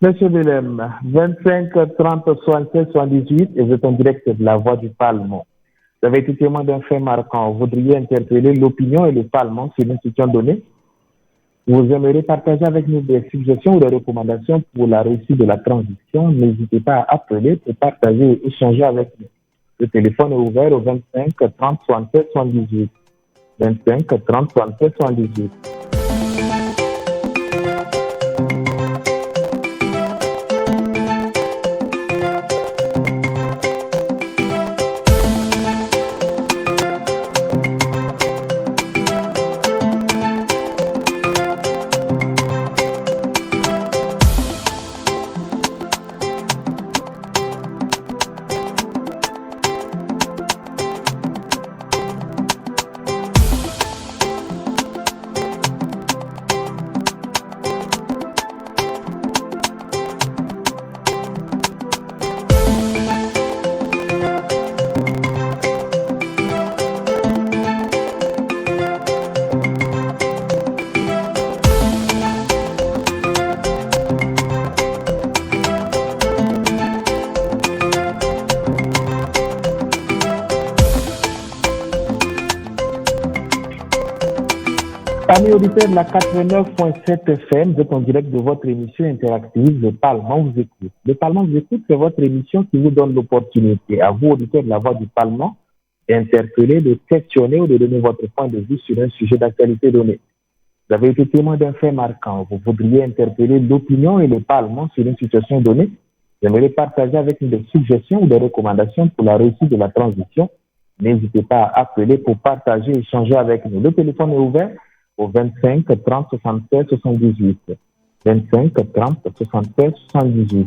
Monsieur Belem, 25 30 76 78 et vous êtes en direct de la voix du Parlement. Vous avez été témoin d'un fait marquant. Vous voudriez interpeller l'opinion et le Parlement sur une situation donnée. Vous aimeriez partager avec nous des suggestions ou des recommandations pour la réussite de la transition. N'hésitez pas à appeler pour partager et échanger avec nous. Le téléphone est ouvert au 25 30 76 78. 25 30 76 78. Amis auditeurs de la 89.7 FM, vous êtes en direct de votre émission interactive, Le Parlement vous écoute. Le Parlement vous écoute, c'est votre émission qui vous donne l'opportunité, à vous auditeurs de la voix du Parlement, d'interpeller, de questionner ou de donner votre point de vue sur un sujet d'actualité donné. Vous avez été témoin d'un fait marquant. Vous voudriez interpeller l'opinion et le Parlement sur une situation donnée. Vous aimeriez partager avec nous des suggestions ou des recommandations pour la réussite de la transition. N'hésitez pas à appeler pour partager et échanger avec nous. Le téléphone est ouvert au 25 30 76 78. 25 30 76 78.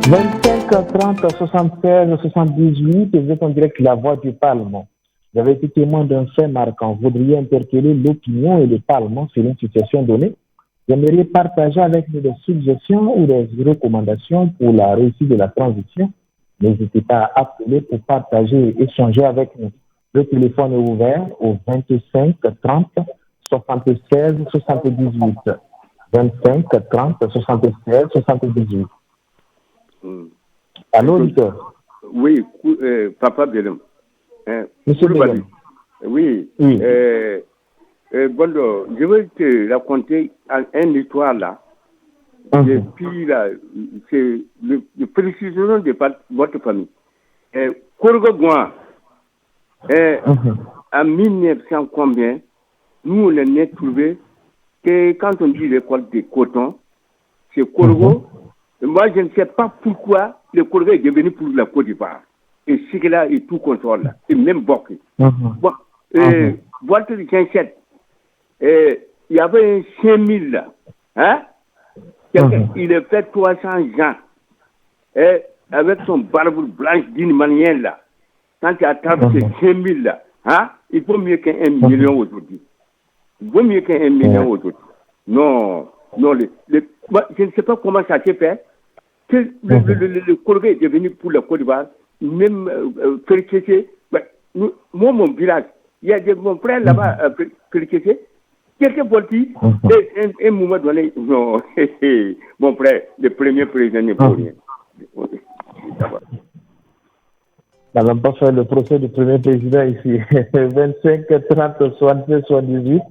« 25 30 76 78 et vous êtes en direct de la voix du Parlement. Vous avez été témoin d'un fait marquant. Vous voudriez interpeller l'opinion et le Parlement sur une situation donnée. Vous aimeriez partager avec nous des suggestions ou des recommandations pour la réussite de la transition. N'hésitez pas à appeler pour partager et échanger avec nous. Le téléphone est ouvert au 25 30 76 78. 25 30 76 78. Allô, auditeur? Oui, Papa Belem. Monsieur Belem. Oui. Bon, je vais te raconter une histoire là. Et puis là, c'est le précision de votre famille. Kourgogouan, en 1900 combien, nous on a trouvé que quand on dit l'école de coton, c'est Kourgo. Moi, je ne sais pas pourquoi le Kourgo est devenu pour la Côte d'Ivoire. Et ce qu'il a et tout contrôle, et même Bokk. Bon, Walter de 57, il y avait 5000 là. Hein? Il a fait 300 ans. Et avec son barbe blanche d'une manière là. Quand il attrape ces 5000 là, hein? Il faut mieux qu'un million aujourd'hui. Il vaut mieux qu'un million aujourd'hui. Non, je ne sais pas comment ça s'est fait. Que le Kourgo est devenu pour la Côte d'Ivoire, même Félixé. Moi, mon village, il y a mon frère là-bas, Félixé. Quelques voltis, et un moment donné, non, mon frère, le premier président n'est pas rien. On n'a pas fait le procès du premier président ici. 25, 30, 76, 78.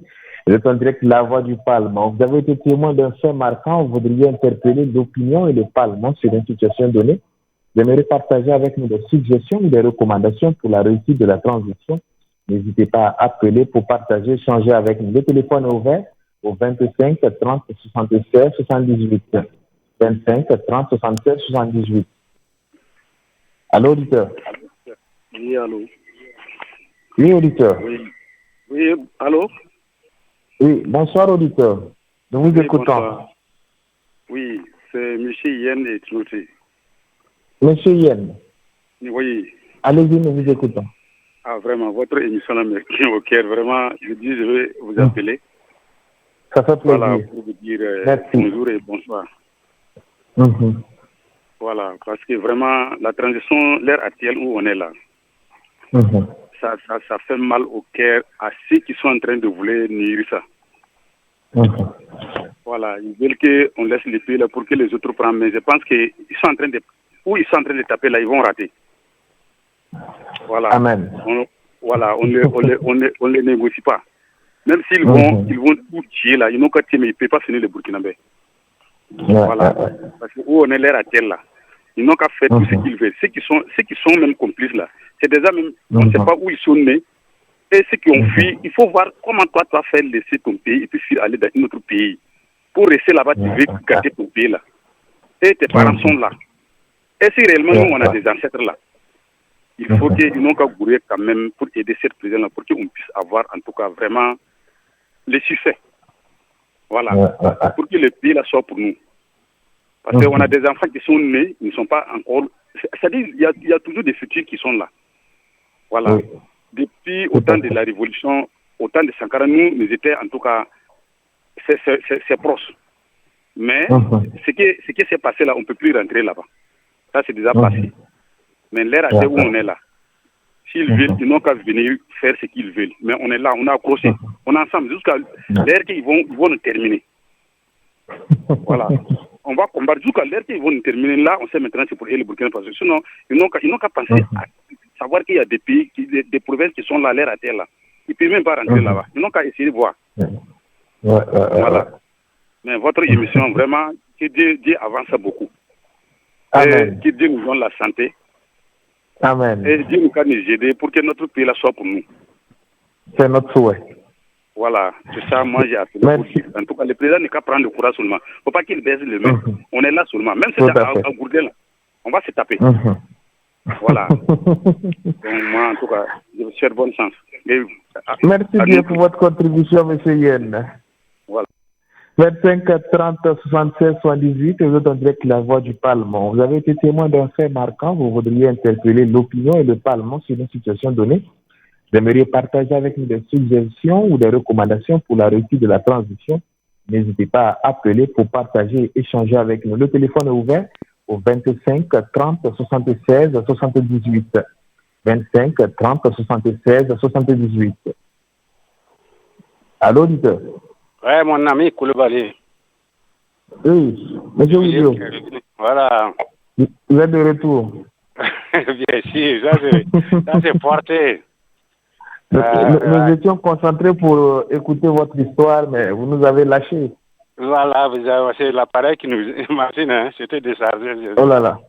Vous êtes en direct La Voix du Parlement. Vous avez été témoin d'un fait marquant. Vous voudriez interpeller l'opinion et le Parlement sur une situation donnée. Vous aimeriez partager avec nous des suggestions ou des recommandations pour la réussite de la transition. N'hésitez pas à appeler pour partager, échanger avec nous. Le téléphone est ouvert au 25 30 76 78. 25 30 76 78. Allô, auditeur? Oui, allô. Oui, auditeur. Oui, allô. Oui, bonsoir, auditeur. Nous vous écoutons. Bonsoir. Oui, c'est M. Yen et Trinoti. Monsieur Yen. Oui. Allez-y, nous vous écoutons. Ah, vraiment, votre émission là me tient au cœur. Vraiment, je dis, je vais vous appeler. Ça fait plaisir. Voilà, pour vous dire bonjour et bonsoir. Voilà, parce que vraiment, la transition, l'ère actuelle où on est là, ça fait mal au cœur à ceux qui sont en train de vouloir nuire ça. Voilà, ils veulent qu'on laisse les pays là pour que les autres prennent. Mais je pense qu'ils sont en train de taper là, ils vont rater. Voilà. Amen. On les négocie pas. Même s'ils vont tout tuer là, ils n'ont qu'à tuer, mais ils ne peuvent pas finir les Burkinabés. Voilà. Parce que où on est l'air à terre là, ils n'ont qu'à faire tout ce qu'ils veulent. Ceux qui sont même complices là, c'est déjà même, on ne sait pas où ils sont nés. Et ceux qui ont fui, il faut voir comment toi tu vas faire laisser ton pays et puis aller dans un autre pays. Pour rester là-bas, tu veux garder ton pays là. Et tes parents sont là. Et si réellement nous on a des ancêtres là, il faut qu'ils n'ont qu'à gourer quand même pour aider cette présidente là, pour qu'on puisse avoir en tout cas vraiment les succès. Voilà. Pour que le pays là soit pour nous. Parce qu'on a des enfants qui sont nés, ils ne sont pas encore. C'est-à-dire il y a toujours des futurs qui sont là. Voilà. Depuis au temps de la Révolution, au temps de Sankara, nous étions en tout cas, c'est proche. Mais ce qui s'est passé là, on ne peut plus rentrer là-bas. Ça, c'est déjà passé. Mais l'ère à où on est là. S'ils veulent, ils n'ont qu'à venir faire ce qu'ils veulent. Mais on est là, on a accroché. On est ensemble jusqu'à l'ère qu'ils vont nous terminer. Voilà. On va combattre jusqu'à l'ère qu'ils vont nous terminer. Là, on sait maintenant c'est pour les Burkina Faso. Sinon, ils n'ont qu'à penser à savoir qu'il y a des pays, des provinces qui sont là, l'ère à terre là. Ils ne peuvent même pas rentrer là-bas. Ils n'ont qu'à essayer de voir. Voilà. Mais votre émission, vraiment, que Dieu avance beaucoup. Amen. Que Dieu nous donne la santé. Amen. Et Dieu nous a nous aider pour que notre pays là soit pour nous. C'est notre souhait. Voilà, c'est ça, moi j'ai appelé. En tout cas, le président n'est qu'à prendre le courage seulement. Il ne faut pas qu'il baisse les mains. On est là seulement. Même si c'est à Gourdin, là, on va se taper. Voilà. Donc, moi, en tout cas, je vous souhaite bonne chance. Merci bien pour votre contribution, M. Yen. Voilà. 25 30 76 78, vous êtes en direct La Voix du Parlement. Vous avez été témoin d'un fait marquant. Vous voudriez interpeller l'opinion et le Parlement sur une situation donnée. Vous aimeriez partager avec nous des suggestions ou des recommandations pour la réussite de la transition. N'hésitez pas à appeler pour partager et échanger avec nous. Le téléphone est ouvert au 25 30 76 78. 25 30 76 78. Allô, auditeur? Ouais, mon ami Koulibaly. Oui, monsieur William. Voilà. Vous êtes de retour. Bien sûr, ça c'est porté. Nous étions concentrés pour écouter votre histoire, mais vous nous avez lâchés. Voilà, c'est l'appareil qui nous imagine, hein, c'était déchargé. Oh là là.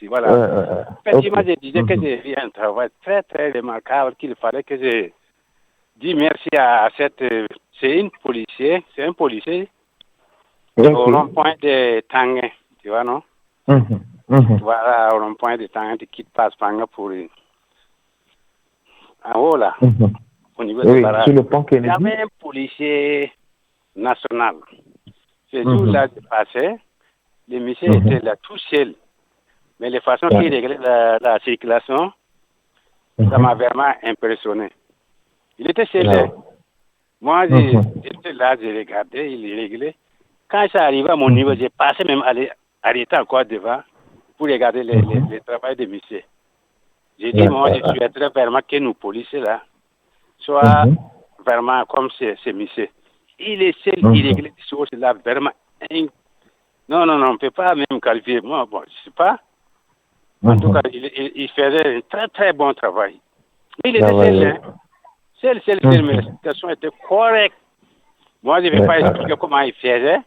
Voilà. Effectivement, je disais que j'ai fait un travail très très remarquable, qu'il fallait que je dise merci à cette. C'est un policier au rond-point de Tanguay, tu vois, non? Voilà, au rond-point de Tanguay, qui passe Tanguay pour. En haut, là, au niveau de Barra. Sur le pont Kennedy. Il y avait un policier national. Ce jour-là, je passais, le monsieur était là tout seul. Mais les façons qu'il réglait la circulation, ça m'a vraiment impressionné. Il était seul. Moi, j'étais là, j'ai regardé, il réglait. Quand ça arrivait à mon niveau, j'ai passé même arrêter encore devant pour regarder le travail de monsieur. J'ai dit, moi, je souhaiterais vraiment que nos policiers là soient vraiment comme ce monsieur. Il est seul, il règle des choses là vraiment. Non, on ne peut pas même qualifier. Moi, bon, je ne sais pas. En tout cas, il faisait un très très bon travail. Il était seul, hein. Seul, mais la situation était correcte. Moi, je ne vais pas expliquer comment il faisait,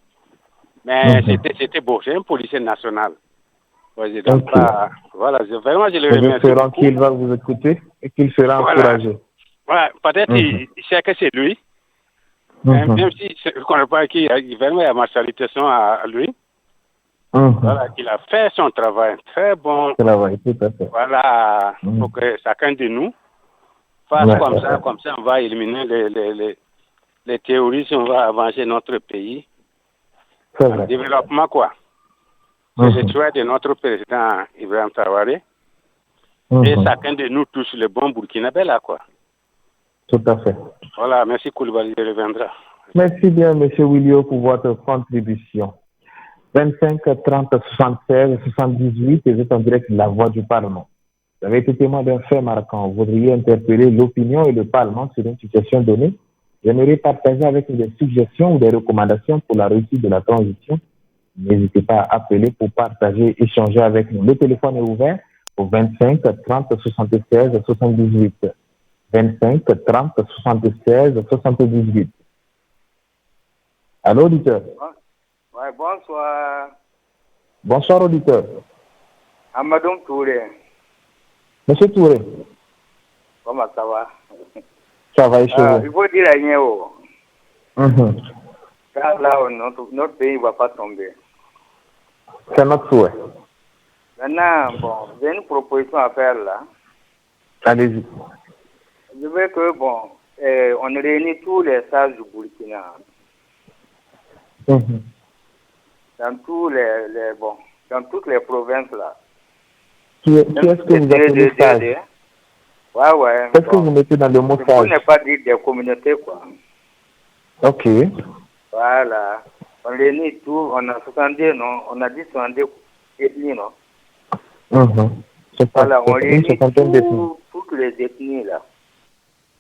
mais c'était beau. C'est un policier national. Ouais, je donne pas... Voilà, vraiment, je le remercie. Nous espérons qu'il va vous écouter et qu'il sera encouragé. Voilà, peut-être il sait que c'est lui. Même si je ne connais pas qui, vraiment, il y a ma salutation à lui. Voilà, il a fait son travail, très bon travail, tout à fait. Voilà, pour que chacun de nous fasse comme ça, on va éliminer les terroristes, on va avancer notre pays. C'est vrai. Développement, quoi. C'est le choix de notre président Ibrahim Traoré. Et chacun de nous touche le bon Burkinabé, là, quoi. Tout à fait. Voilà, merci Koulibaly, je reviendrai. Merci bien, M. Willio, pour votre contribution. 25 30 76 78, et vous êtes en direct de la voix du Parlement. Vous avez été témoin d'un fait marquant. Vous voudriez interpeller l'opinion et le Parlement sur une situation donnée. J'aimerais partager avec vous des suggestions ou des recommandations pour la réussite de la transition. N'hésitez pas à appeler pour partager, échanger avec nous. Le téléphone est ouvert au 25 30 76 78. 25 30 76 78. Allô, auditeur? Oui, bonsoir. Bonsoir, auditeur. Amadou Touré. Monsieur Touré. Comment ça va? Ça va, et chez vous? Il faut dire à Niéo. Car là, notre pays ne va pas tomber. C'est notre souhait. Maintenant, bon, j'ai une proposition à faire là. Allez-y. Je veux que, bon, on réunit tous les sages du Burkina. Dans dans toutes les provinces là. Qui est-ce que vous appelez sage? Ouais. Qu'est-ce que vous mettez dans le mot sage? Vous n'êtes pas dire des communautés, quoi. Ok. Voilà. On réunit tout, on a 70, non? On a dit 70 ethnies, non? Voilà, on réunit toutes les ethnies là.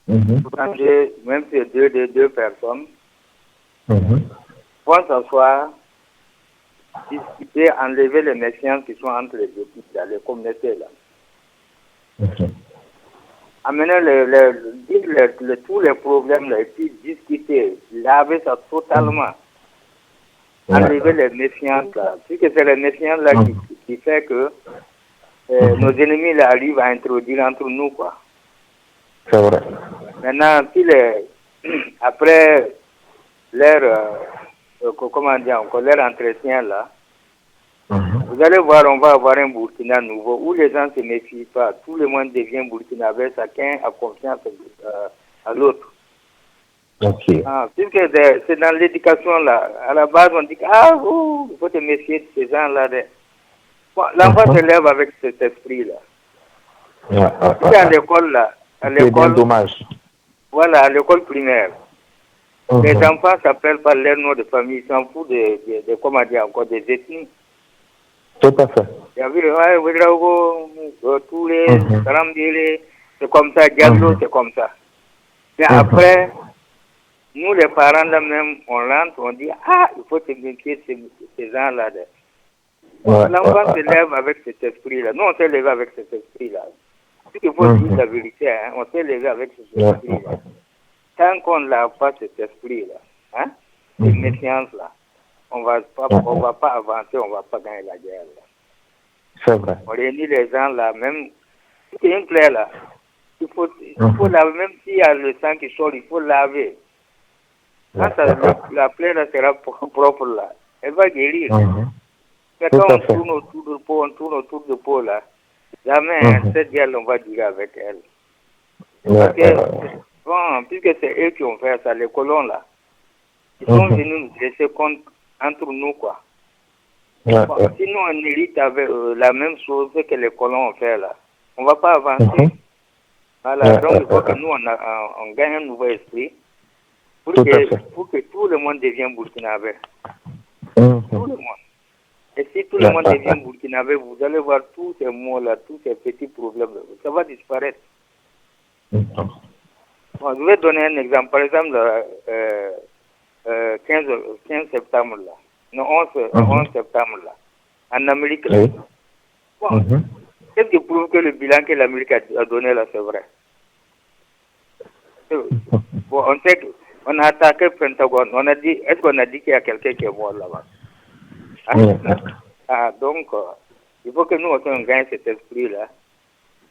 Même si c'est deux personnes. Pour s'asseoir, discuter, enlever les méfiances qui sont entre les ethnies, dans les communautés là. Amener tous les problèmes là, et puis discuter, laver ça totalement. Enlever les méfiances là. Puisque c'est les méfiances là qui fait que nos ennemis là arrivent à introduire entre nous, quoi. C'est vrai. Maintenant, si après leur entretien là, vous allez voir, on va avoir un Burkina nouveau où les gens ne se méfient pas. Tout le monde devient burkinabé, chacun a confiance à l'autre. Puisque c'est dans l'éducation là, à la base on dit il faut te méfier de ces gens là. Bon, l'enfant se lève avec cet esprit là. À l'école là, dommage. Voilà, à l'école primaire. Les enfants s'appellent par leur nom de famille, ils s'en foutent des ethnies. Tout à fait. Il y a vu, tous les Sarambili, c'est comme ça, Diallo, c'est comme ça. Mais après, nous les parents là même, on rentre, on dit, il faut se méfier de ces gens-là. L'enfant se lève avec cet esprit-là. Nous, on s'est levé avec cet esprit-là. Il faut dire la vérité, hein? On s'est levé avec cet esprit-là. Tant qu'on n'a pas cet esprit-là, cette méfiance-là, on va pas avancer, on ne va pas gagner la guerre. Là. C'est vrai. On réunit les gens là, même si c'est une plaie là, il faut laver, même s'il y a le sang qui sort, il faut laver. Quand la plaie là sera propre là, elle va guérir. Mais quand on tourne autour du pot là, jamais cette guerre on va durer avec elle. Parce que, puisque c'est eux qui ont fait ça, les colons là, ils sont venus nous laisser compte entre nous, quoi. Sinon, on hérite avec la même chose que les colons ont fait là. On ne va pas avancer. Voilà, donc il faut que nous, on gagne un nouveau esprit pour que tout le monde devienne burkinabé. Tout le monde. Et si tout le monde devient burkinabé, vous allez voir tous ces mots-là, tous ces petits problèmes, ça va disparaître. Bon, je vais donner un exemple. Par exemple, 15 septembre, là. Non, 11 septembre, là. En Amérique, là. Bon, qu'est-ce qui prouve que le bilan que l'Amérique a donné, là, c'est vrai? Bon, on On a attaqué le Pentagone. On a dit, est-ce qu'on a dit qu'il y a quelqu'un qui est mort là-bas? Donc, il faut que nous aussi on gagne cet esprit-là.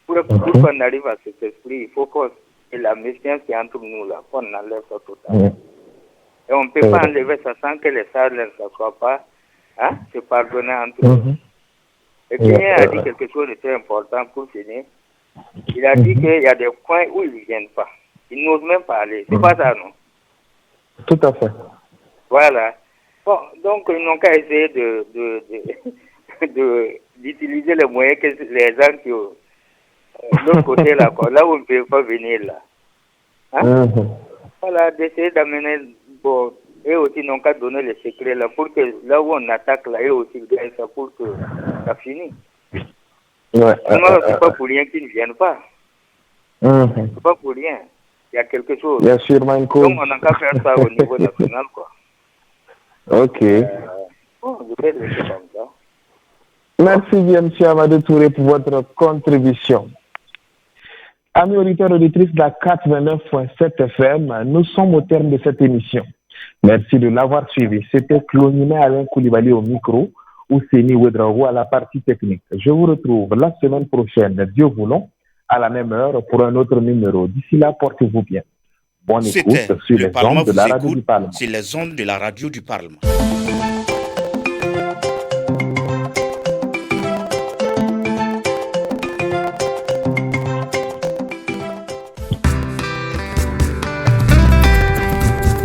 Pour qu'on arrive à cet esprit, il faut que la méfiance qui est entre nous là, qu'on enlève ça totalement. Et on ne peut pas enlever ça sans que les sages ne soient pas se pardonner entre eux. Et Kenyan a dit quelque chose de très important pour finir. Il a dit qu'il y a des coins où ils ne viennent pas. Ils n'osent même pas aller. C'est pas ça, non? Tout à fait. Voilà. Bon, donc ils n'ont qu'à essayer d'utiliser les moyens que les gens qui ont de l'autre côté là, quoi, là où on ne peut pas venir là. Voilà, d'essayer d'amener, bon, eux aussi n'ont qu'à donner les secrets là, pour que là où on attaque là, eux aussi gagnent ça pour que ça finisse. C'est pas pour rien qu'ils ne viennent pas. C'est pas pour rien. Il y a quelque chose. Bien sûr, Manko. Donc on n'a qu'à faire ça au niveau national, quoi. Ok. Bon, je vais laisser comme ça. Merci bien, M. Amadou Touré, pour votre contribution. Amis auditeurs et auditrices de la 89.7 FM, nous sommes au terme de cette émission. Merci de l'avoir suivi. C'était Clonime Alain Koulibaly au micro, ou Séni Ouedraogo à la partie technique. Je vous retrouve la semaine prochaine, Dieu voulant, à la même heure pour un autre numéro. D'ici là, portez-vous bien. Bonne écoute sur les ondes de la radio du Parlement. C'est les ondes de la radio du Parlement.